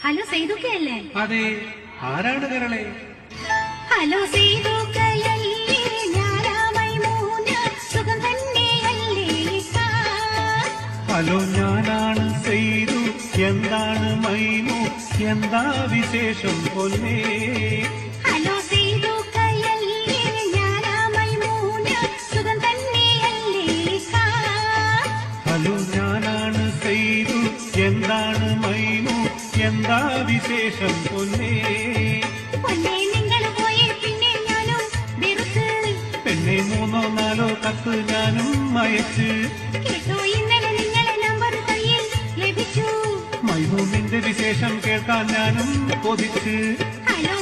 Hello സേതുക്കയല്ലേ? അതെ, ആരാണ് കരളെ? ഹലോ സേതുക്കയല്ലേ, ഞാനാമൈ മൂന്ന് സുഖം തന്നെയല്ലേ? ഹലോ, ഞാനാണ് സെയ്തു. എന്താണ് മൈമു? എന്താ വിശേഷം പൊന്നേ? ഹലോ സേതുക്കയല്ലേ, ഞാനാമൈ മൂന്ന് സുഖം തന്നെയല്ലേ? ഹലോ, ഞാനാണ് സെയ്തു. എന്താണ് മൈമു? എന്താ വിശേഷം പൊന്നേ? പൊന്നേ നിങ്ങൾ പോയി പിന്നെ ഞാനും വെറുത്ത്. പെണ്ണെ 3 4 കത്ത് ഞാനും അയച്ച്. കേട്ടോ ഇന്നലെ നിങ്ങളെ നമ്പർ കയ്യിൽ ലഭിച്ചു. മൈമു നിന്റെ വിശേഷം കേൾക്കാൻ ഞാനും കൊതിച്ച്. ഹലോ